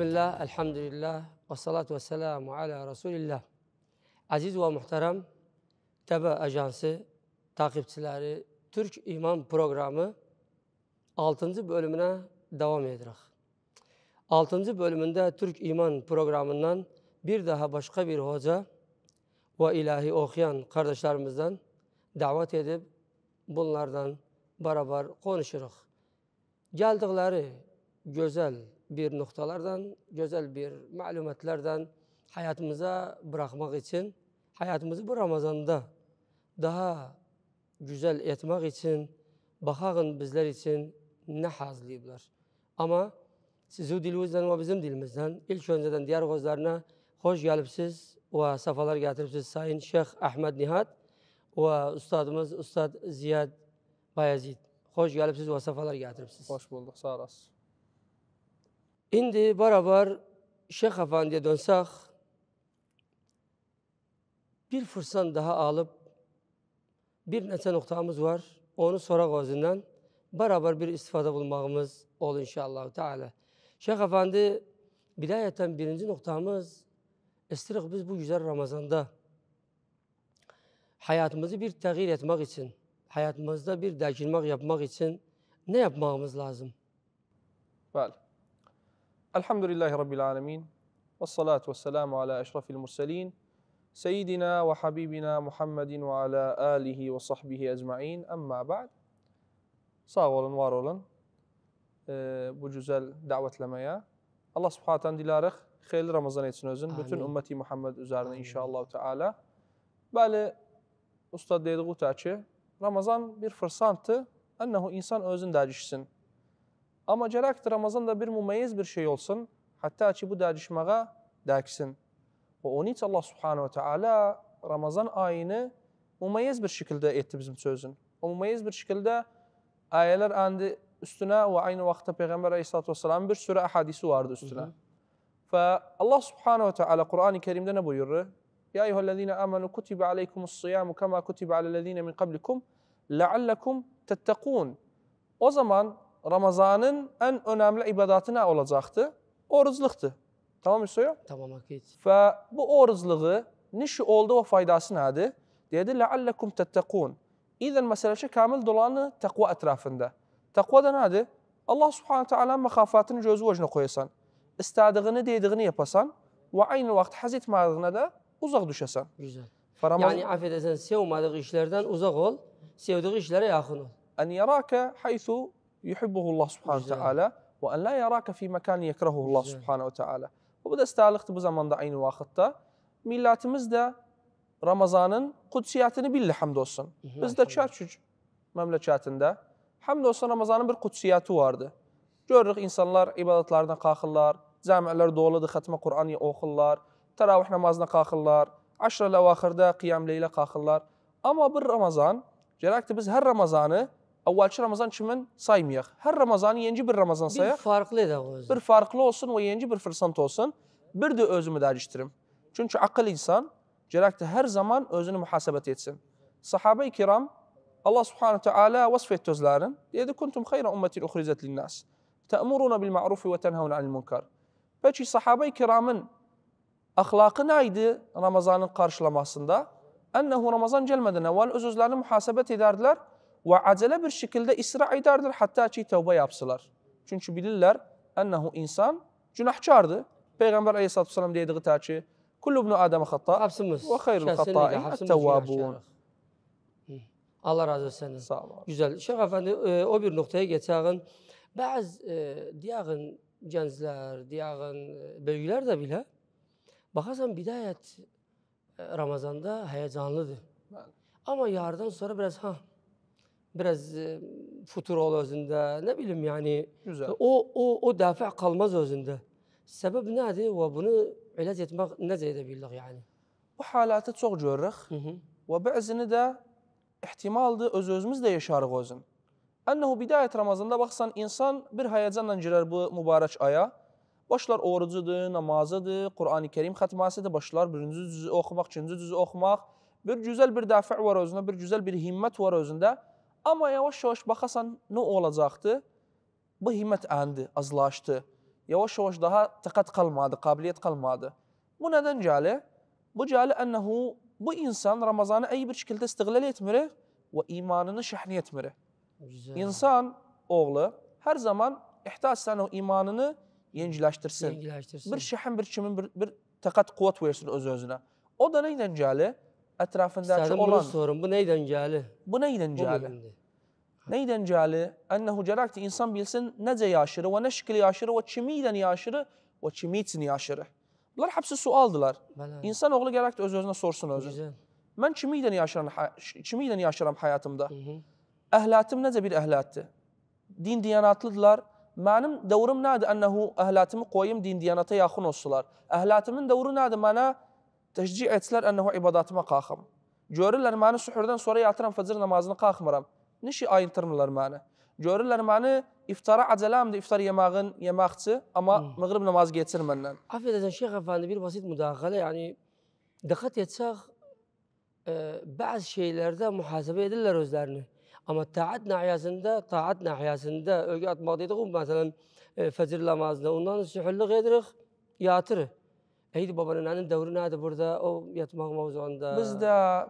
Bismillah, elhamdülillah, ve salatu ve selamu ala Resulillah. Aziz ve muhterem TB Ajansı takipçileri, Türk İman Programı 6. bölümüne devam edirik. 6. bölümünde Türk İman Programı'ndan bir daha başka bir hoca ve ilahi okuyan kardeşlerimizden davet edip bunlardan beraber konuşuruz. Geldikleri güzel bir noktalardan, güzel bir malumatlardan hayatımıza bırakmak için, hayatımızı bu Ramazan'da daha güzel etmek için, bakın bizler için ne hazırlayıblar. Ama sizi dilimizden ve bizim dilimizden ilk önceden diğer gözlerine hoş gelipsiz ve sefalar getiripsiz Sayın Şeyh Ahmet Nihat ve Üstadımız Üstad Ziyad Bayezid. Hoş gelipsiz ve sefalar getiripsiz. Hoş bulduk, sağ olasın. Şimdi beraber Şeyh Efendi'ye dönsek, bir fırsat daha alıp bir neçe noktamız var. Onu sonra gözünden beraber bir istifade bulmamız olur inşallah Teala. Şeyh Efendi, bidayeten birinci noktamız, istedik biz bu güzel Ramazan'da hayatımızı bir tağyir etmek için, hayatımızda bir değişiklik yapmak için ne yapmamız lazım? Bəli. Elhamdülillahi Rabbil alemin. Ve salatu ve selamu ala eşrafil murselin. Seyyidina ve Habibina Muhammedin ve ala alihi ve sahbihi ecma'in. Amma ba'd. Sağ olun, var olun. Bu güzel davetlemeye. Allah subhanahu dilarıq xeyirli Ramazan etsin özün. Bütün ümmeti Muhammed üzerine inşallah Teala. Bəli, Ustad dediği ki, Ramazan bir fırsattı. Ennehu insan özün dəyişsin. Ama gerektir Ramazan'da bir mümeyyiz bir şey olsun. Hatta ki bu değişmeye dəksin. Ve onun için Allah subhanahu ve teala Ramazan ayını mümeyyiz bir şekilde etti bizim sözün. O mümeyyiz bir şekilde ayeler andi üstüne ve aynı vakitte Peygamber aleyhissalatü vesselam bir sürü hadisi vardı üstüne. Fe Allah subhanahu ve teala Kur'an-ı Kerim'de ne buyurur? Ya eyyühellezine amenu kutibe aleykumus siyamu kema kutibe alellezine min qablikum leallekum tettekûn. O zaman Ramazan'ın en önemli ibadatı ne olacaktı? Oruçluktu. Tamam mı söylüyor? Tamam, akit. Ve bu oruçluğu nişi oldu ve faydası neydi? Dedi leallekum tettekûn. İzen meselesi kamil dolanı takva etrafında. Takva da neydi? Allah subhanahu teala mekafatını gözü vecine koyasan. İstediğini dediğini yapasan ve aynı vakit haz etmediğine de uzak düşesan. Güzel. Yani affedersen sevmediği işlerden uzak ol, sevdiği işlere yakın ol. En yaraka haythu yuhibbuhullah subhanahu teala ve en la yaraka fi mekan yekrahuhullah subhanahu teala. Bu da istihalıktı bu zamanda aynı vakitte. Milletimiz de Ramazan'ın kutsiyatını billi hamdolsun. Biz de Çerçüc memleketinde hamdolsun Ramazan'ın bir kutsiyatı vardı. Görürük insanlar ibadetlerine kalkırlar, camiler doludur, hatma Kur'an'ı okurlar, teravih namazına kalkırlar, aşr-ı levahirde qiyam-leyle kalkırlar. Ama bir Ramazan, gerekti biz her Ramazan'ı evvelki Ramazan kimin saymayak. Her Ramazan'ı yeni bir Ramazan sayak. Bir farklı da bir farklı olsun ve yeni bir fırsat olsun. Bir de özümü değiştirim. Çünkü akıl insan gerekti her zaman özünü muhasebet etsin. Sahabe-i kiram Allah subhanahu teala vasfet özlerin. Dedi kuntum hayra ummetin ukhrizet linnas. Te'muruna bil ma'rufi ve tenhavun anil munkar. Peki sahabe-i kiramın ahlakı neydi Ramazan'ın karşılamasında? Ennehu Ramazan gelmeden evvel özlerini muhasebet ederdiler ve acele bir şekilde isra ederdiler hatta ki tevbe yapsalar. Çünkü bilirler ennehu insan günahkardı. Peygamber aleyhissalatü vesselam dediği ki kullu ibnu Adem'e hata ve hayrul hata'in et-tevvabun. Allah razı olsun. Sağ olun. Güzel. Şeyh Efendi o bir noktaya geçeğin. Bazı diğer gençler, diğer büyükler de bile bakarsan bidayet Ramazan'da heyecanlıdır. Ama yardan sonra biraz futur ol özünde, ne bileyim yani. Güzel. O dafa kalmaz özünde. Sebep nedir ve bunu ilaç etmek necə edebildik yani? Bu halatı çok görürük ve bazını da ihtimaldır özümüz de yaşarıq özün. Ennehu bidayet Ramazan'da baksan insan bir heyecanla girer bu mübarek aya. Başlar orucudur, namazıdır, Kur'an-ı Kerim hatmasıdır, başlar birinci cüzü okumak, ikinci cüzü okumak. Bir güzel bir dafa var özünde, bir güzel bir himmet var özünde. Ama yavaş yavaş bakasan ne olacaktı? Bu himmet endi, azlaştı. yavaş yavaş daha tıkat kalmadı, kabiliyet kalmadı. Bu neden cale? Bu cale ennehu bu insan Ramazan'ı iyi bir şekilde istiglal etmeli ve imanını şahni etmeli. İnsan oğlu her zaman ihtaçsan o imanını yenileştirsin. Bir şahın bir kimin bir tıkat kuvvet versin öz-özüne. O da neyden cale? Etrafındaki olan... sorun. Bu neyden cale? Bu neyden cale? Neyden cale? Ennehu cerakti insan bilsin nece yaşırı ve ne şekil yaşırı ve kimiden yaşırı ve kimi için yaşırı. Bunlar hepsi sualdılar. İnsan oğlu gerekti öz-özüne sorsun özü. Ben kimiden yaşaram hayatımda? Ehlatım nece bir ehlatı? Din diyanatlıdılar. Benim devrim neydi? Ennehu ehlatımı koyayım din diyanata yakın olsular. Ehlatımın devri neydi? Bana teşcih ettiler ennehu ibadatıma kalkım. Görürler beni suhurdan sonra yatıram fecr namazını kalkmıram. Nişi ayıntırmırlar beni. Görürler beni iftara acelamdı iftar yemakçı ama mağrib namazı geçirmenden. Affedersin Şeyh Efendi bir basit müdahale yani dikkat etsek bazı şeylerde muhasebe edirler özlerini. Ama taat nahiyasında öge atmak dedik mesela fecr namazında ondan suhurluk edirik yatırı. Eydi babanın anın devri neydi burada o yatmak mevzuunda?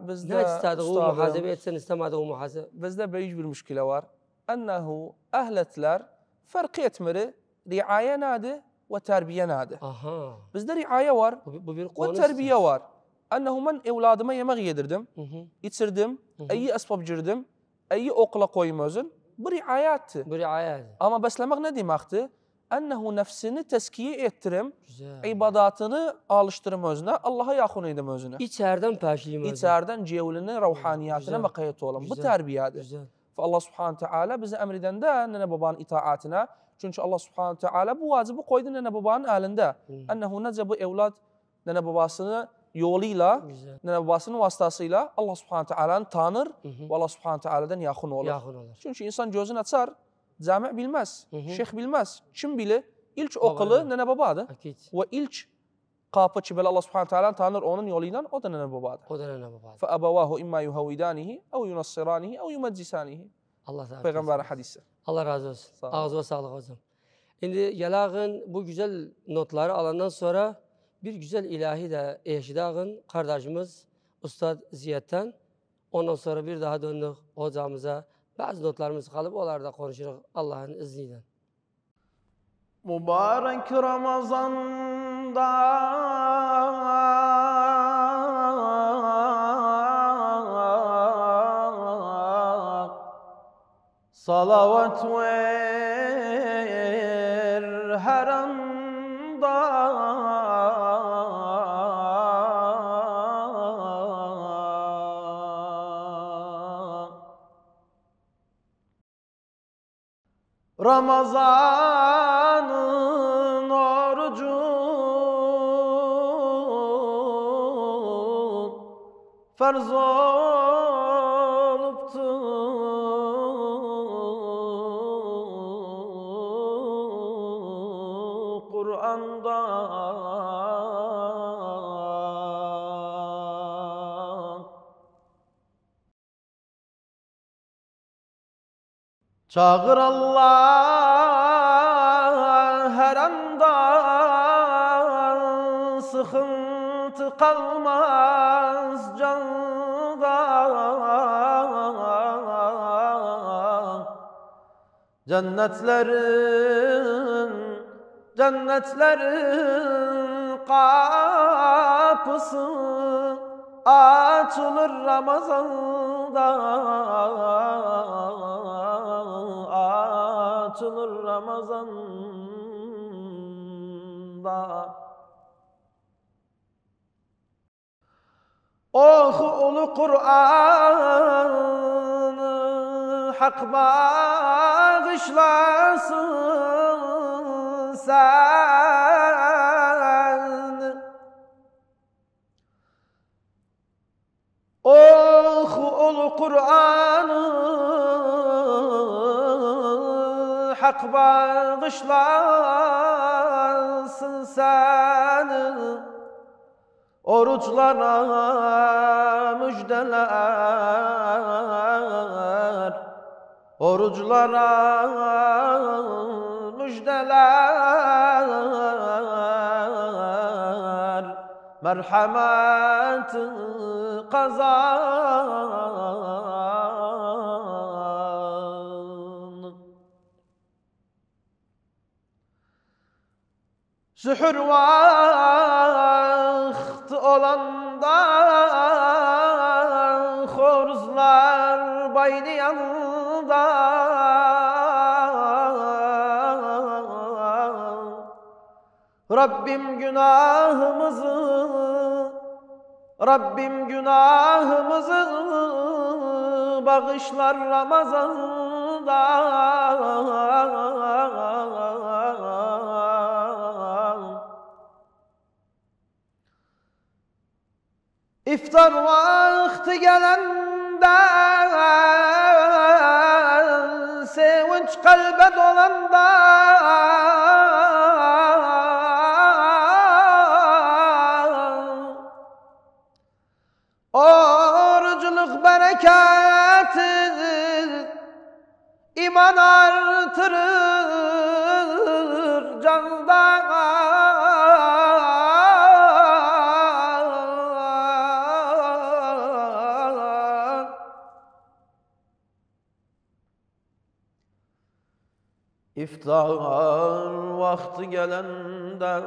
Bizde ne istedik o muhasebe etsen istemedi o muhasebe. Bizde büyük bir müşkile var. Ennehu ehletler fark etmeli riaye neydi ve terbiye neydi. Bizde riaye var ve terbiye var. Ennehu ben evladıma yemek yedirdim, içirdim, iyi esbab girdim, iyi okula koyayım özün. Bu riayetti. Ama beslemek ne demekti? Ennehu nefsini teskiye ettirim, ibadatını alıştırım özüne, Allah'a yakın edim özüne. İçeriden peşliyim özüne. İçeriden cevlini, ruhaniyatına bakayet olalım. Bu terbiyedir. Allah subhanahu teala bize emreden de nene babanın itaatine. Çünkü Allah subhanahu teala bu vacibi koydu nene babanın elinde. Ennehu nece bu evlat nene babasını yoluyla, nene babasının vasıtasıyla Allah subhanahu teala'nı tanır ve Allah subhanahu teala'dan yakın olur. Çünkü insan gözünü açar, cami bilmez, şeyh bilmez. Kim bilir? İlk okulu nene babadır. Ve ilk kapı ki Allah subhanahu teala tanır onun yoluyla o da nene babadır. فَأَبَوَاهُ اِمَّا يُهَوِّدَانِهِ اَوْ يُنَصِّرَانِهِ اَوْ يُمَجِّسَانِهِ Peygamber hadisi. Allah razı olsun. Ağzına sağlık hocam. Şimdi Yalağın bu güzel notları alandan sonra bir güzel ilahi de eşidağın kardeşimiz Ustad Ziyad'dan. Ondan sonra bir daha döndük hocamıza. Bazı notlarımız kalıp onlarda konuşuruz Allah'ın izniyle. Mübarek Ramazan'da salavat ver her anda Ramazan'ın orucu farz oluptu Kur'an'da çağır Allah her anda sıkıntı kalmaz canda Cennetlerin kapısı açılır Ramazan'da açılır Ramazan'da Oku ulu Kur'an'ı hak bağışlasın sen Oku ulu Kur'an'ı hak bağışlasın sen Oruçlara müjdeler Oruçlara müjdeler merhamet kazan. Sühür vakti olanda horuzlar baynayanda Rabbim günahımızı bağışlar Ramazan'da. İftar vakti gelende, sevinç kalbe dolanda oruculuk bereketi iman artırır canda. İftar vakti gelende,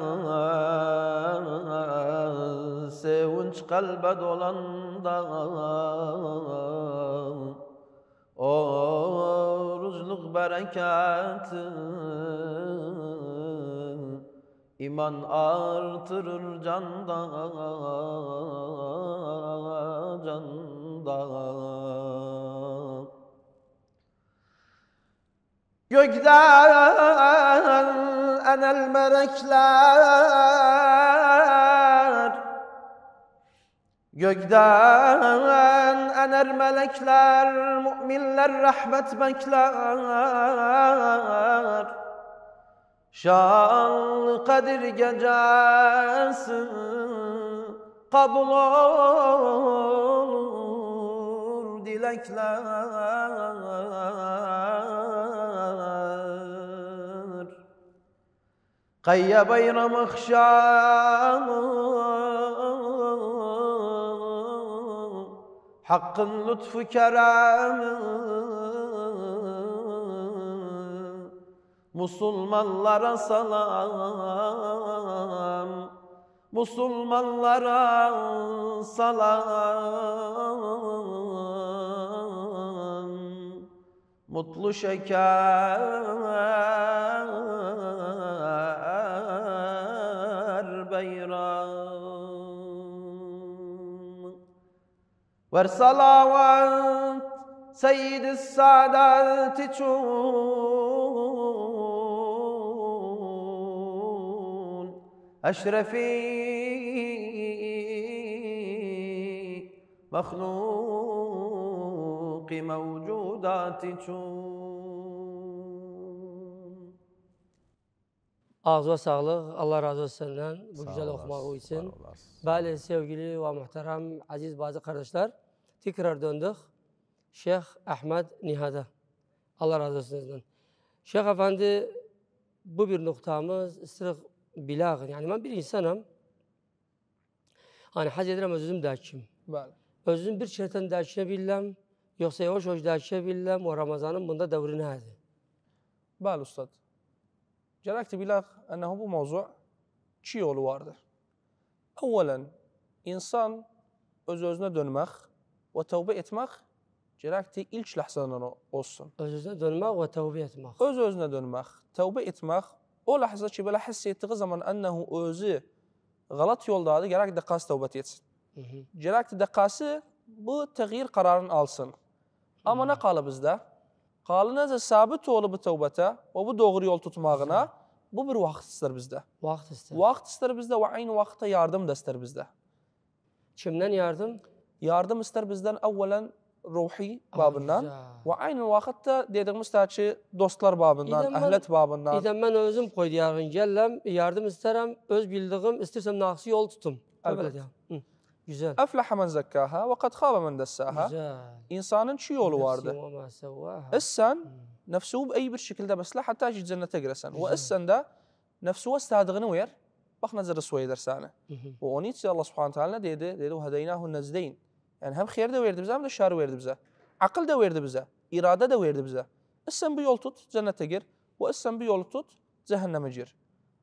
sevinç kalbe dolanda oruçluk bereketi iman artırır canda. Gökten enel melekler, gökten ener melekler, müminler rahmet bekler. Şan Kadir gecesi kabul olur dilekler. Kayya bayram akşamı Hakkın lütfu keremi Müslümanlara salam, Müslümanlara salam. Mutlu şeker bayram. Ver salavat Seyyid-i Saadat için Eşrefi mahluki mevcudat için. Ağzına sağlık. Allah razı olsun senden bu güzel okumak için. Böyle sevgili ve muhterem aziz bazı kardeşler, tekrar döndük Şeyh Ahmed Nihad'a. Allah razı olsun sizden. Şeyh Efendi, bu bir noktamız sırf bilağın. Yani ben bir insanım. Hani haz ederim özüm derkim. Özüm bir şeytan derkine bilmem. Yoksa yavaş yavaş derkine bilmem. O Ramazan'ın bunda devrine hadi. Bəli ustad. Gerekti bilaq ennehu bu mevzu iki yolu vardır. Evvelen insan öz-özünə dönmək ve tövbe etmək gerekti ilk lahzadan olsun. Öz-özünə dönmək ve tövbe etmək. Öz-özünə dönmək, tövbe etmək o lahza ki belə hiss etdiği zaman ennehu özü galat yoldadır, gerekti dəqqası tövbət etsin. Gerekti dəqqası bu təğyir kararını alsın. Ama ne qalı bizdə? Qalı necə sabit olub bu tövbətə və bu doğru yol tutmağına bu bir vaxt istər bizdə. Vaxt istər. Vaxt istər bizdə və aynı vaxtda yardım da istər bizdə. Kimdən yardım? Yardım istər bizdən əvvələn ruhi babından və aynı vaxtda dediyimiz ki dostlar babından, əhlət babından. İdən mən özüm qoydiyarın gəlləm, yardım istərəm, öz bildiyim, istərsəm naqsi yol tutum. Əlbəttə. Güzel. Əfləhə mən zəkkəhə və qad xabə mən dəssəhə. İnsanın iki yolu vardı. Əsən nəfsuhu b'ey bir şekildə bəslə, hatta ki cənnətə girəsən. Və əsən də nəfsuhu istədiyini ver bak necə rüsva edər səni. Və onun için Allah Subhanahu taala nə dedi? Dedi: "Və hədeynahu necdeyn." Yəni həm xeyir də verdi bizə, həm də şər verdi bizə. Aql da verdi bizə, iradə də verdi bizə. İstsən bu yol tut, cənnətə gir. Və istsən bu yolu tut, cəhənnəmə gir.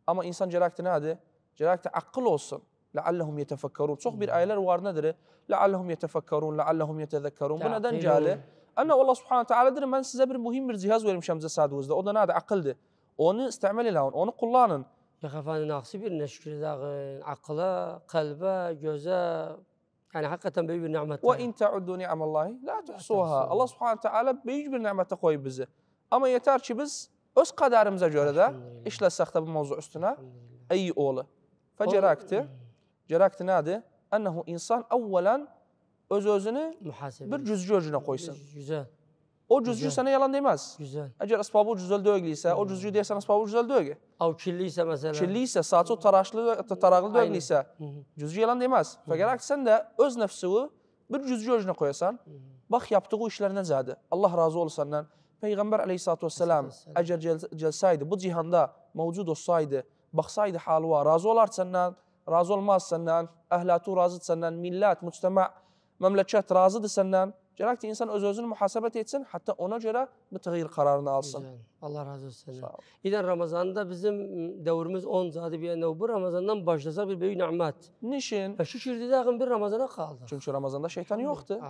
Amma insan gərəkdir nədir? Gərəkdir aql olsun. Ləalləhum yetefəkkarun. Çox bir ayələr var nədir? Ləalləhum yetefəkkarun, ləalləhum yetezəkkarun. Bu nədən gəlir? Anna Allah Subhanahu taala deyir, mən sizə bir mühim bir cihaz vermişəm cəsədinizdə. O da nədir? Aqldır. Onu istimal eləyin, onu kullanın. Yaxafanın naqsi bir şükür edəyin, aqla, qəlbə, gözə. Yəni həqiqətən böyük bir nemət. Və in ta'uddu ni'amallahi la tuhsuha. Allah Subhanahu taala böyük bir nemətə qoyub bizi. Amma yetər ki biz öz qədərimizə görə də işləsək də bu mövzu üstünə iyi ola. Gərəkdir nədir? Ənəhu insan əvvələn öz-özünü bir cüzgü-cüzgünə qoysun. Güzel. O cüzgü sənə yalan deməz. Güzel. Əgər əsbabı güzel döyükliysə, o cüzgü deyirsən əsbabı güzel döyük. Av kirliysə məsələn. Kirliysə, saçı taraqlı döyükliysə, cüzgü yalan deməz. Və gərək sən də öz nəfsini bir cüzgü-cüzgünə qoyasan. Bax, yaptığı işlər necədir? Allah razı olur səndən. Peyğəmbər əleyhissalatu vesselam əgər gəlsəydi, bu cihanda mövcud olsaydı, baxsaydı halıva, razı olar səndən, razı olmaz səndən, əhlatu razıdır səndən, millət, müctəmə, məmləkət razıdır səndən. Gərək ki, insan öz-özünü mühasibət etsin, hətta ona görə bu təğyir qararını alsın. Güzel. Allah razı olsun səndən. İdən Ramazanda bizim dövrümüz 10 zadı bir yana, bu Ramazandan başlasaq bir böyük nimət. Niçin? Və şükür dedəğin bir Ramazana qaldı. Çünki Ramazanda şeytan yoxdur.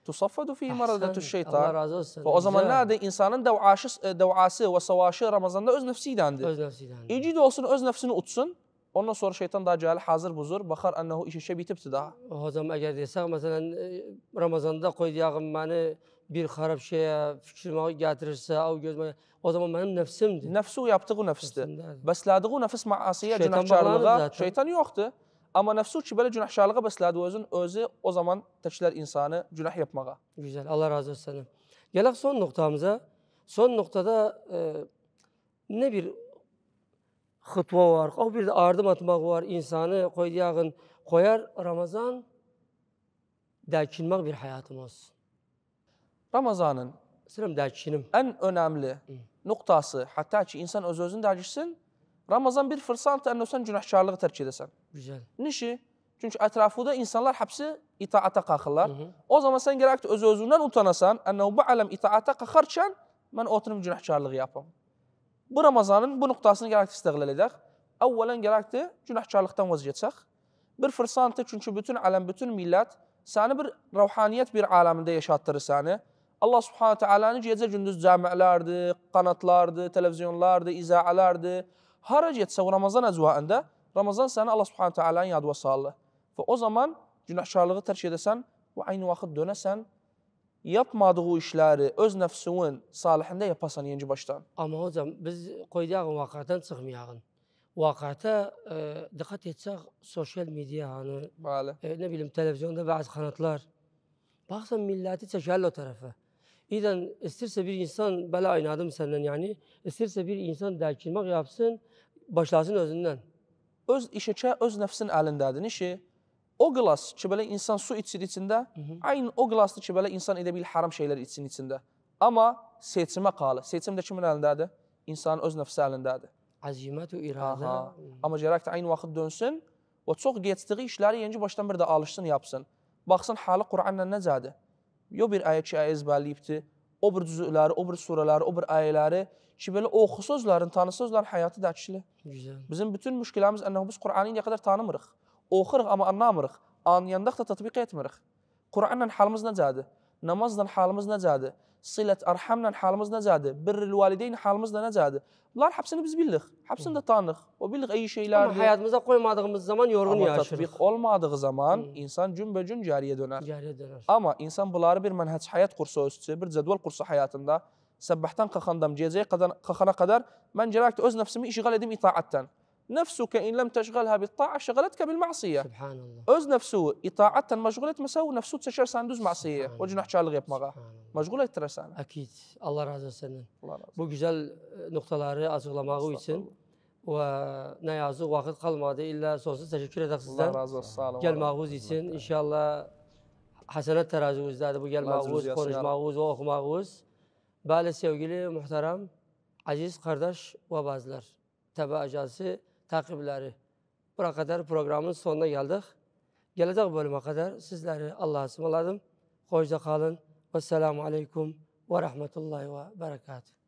Tusaffadu fihi maradatu şeytan. Allah razı olsun. Və o zaman nədir? İnsanın dəvası və savaşı Ramazanda öz nəfsi idəndir. Öz nəfsi idəndir. İcid olsun, öz nəfsini utsun. Ondan sonra şeytan daha gəlir, hazır buzur, baxar ənəhu işə bitibdir daha. Hocam əgər desək, məsələn, Ramazanda qoydiyağım məni bir xarab şeyə, fikrimi gətirirsə, o zaman mənim nəfsimdir. Nəfsi o yaptığı nəfsdir. Bəslədiği nəfs maasiyə, günahkarlığa şeytan yoxdur. Amma nəfsi ki, belə günahkarlığa bəslədiği özü o zaman təklər insanı günah yapmağa. Güzel, Allah razı olsun səndən. Gələk son nöqtamıza. Son nöqtada nə bir xutva var, o bir də ardım atmaq var, insanı qoyar Ramazan dərkinmək bir həyatım olsun. Ramazanın dərkinim ən önəmli nöqtası, hətta ki insan öz-özünü dərkişsin, Ramazan bir fırsatdır, sən günahkarlığı tərk edəsən. Güzel. Nişi? Çünki ətrafında insanlar həbsi itaata qalxırlar. O zaman sən gərəkdir öz-özündən utanasan, bu aləm itaata qalxarkən mən oturum günahkarlığı yapım. Bu Ramazanın bu nöqtasını gərəkdir istiqlal edək. Əvvələn gərəkdir günahkarlıqdan vaz geçək. Bir fırsatdır, çünki bütün aləm, bütün millət səni bir ruhaniyyət bir aləmində yaşatdırır səni. Allah Subhanahu Taala'nın gecə gündüz cəmiələrdir, qanatlardır, televizyonlardır, izaələrdir. Hara getsək Ramazan əcvaində, Ramazan səni Allah Subhanahu Taala'nın yadına salır. Və o zaman günahkarlığı tərk edəsən və eyni vaxt dönəsən, yapmadığı işləri öz nəfsinin salihində yapasan yeni başdan. Amma hocam biz qoyduğun vaqiətdən çıxmayağın. Vaqiətə diqqət etsək sosial media, nə bilim televizyonda bəzi qanatlar. Baxsan milləti çəkərlər o tərəfə. İdən istirsə bir insan, belə aynadım səndən yəni, istirsə bir insan dərkinmək yapsın, başlasın özündən. Öz işəkə, öz nəfsin əlindədir. Nişi? O qlas ki, belə insan su içir içində, aynı o qlasdır ki, belə insan edə bilir haram şeylər içsin içində. Amma seçimə qalır. Seçim də kimin əlindədir? İnsanın öz nəfsi əlindədir. Azimət və iradə. Amma gərəkdir aynı vaxt dönsün və çox geçdiği işləri yeni başdan bir də alışsın, yapsın. Baxsın, halı Qur'anla necədir? Yo bir ayə ki, ayə ezbərləyibdir, o bir cüzüləri, o bir surələri, o bir ayələri ki, belə oxu sözlərin, tanı sözlərin həyatı dəkişli. Bizim bütün müşkiləmiz biz Qur'anı nə qədər tanımırıq. Oxuruq, amma anlamırıq. Anlayandaq da tatbiq etmirik. Qur'anla halımız necədir? Namazla halımız necədir? Silət arhamla halımız necədir? Birrül valideyn halımız da necədir? Bunlar hepsini biz bilirik. Hepsini de tanırıq. O bilirik iyi şeylərdir. Amma həyatımıza qoymadığımız zaman yorğun yaşırıq. Amma tatbiq olmadığı zaman insan günbə-gün cəriyə dönər. Amma insan bunları bir mənhəc həyat kursu ölçüsü, bir cədvəl kursu həyatında səbbəhdən qalxandam, gecəyə qalxana qədər mən gərəkdir öz nəfsimi işğal edim itaatdən. Nəfsükə in ləm təşğəlhə bit-ta'a şəğələtkə bil-ma'siyyə. Öz nəfsi itaatdən məşğul etməsə, o nəfsi çəkər səni düz ma'siyyə, o günahkarlıq yapmağa. Məşğul etdirər səni. Əkid. Allah razı olsun səndən. Bu gözəl nöqtaları açıqlamağı üçün və nə yazıq vaxt qalmadı. İllə sonsuz təşəkkür edək sizdən. Allah razı olsun. Gəlmağınız üçün inşallah həsənət tərəzinizdə bu gəlmağınız, konuşmağınız və oxumağınız. Bəli, sevgili, muhterem, aziz qardaş və bazılar, Təbə Ajansı takipləri Buraya kadar programın sonuna geldik. Gelecek bölüme kadar sizleri Allah'a ısmarladım. Hoşça kalın. Vesselamu aleyküm ve rahmetullahi ve berekatuhu.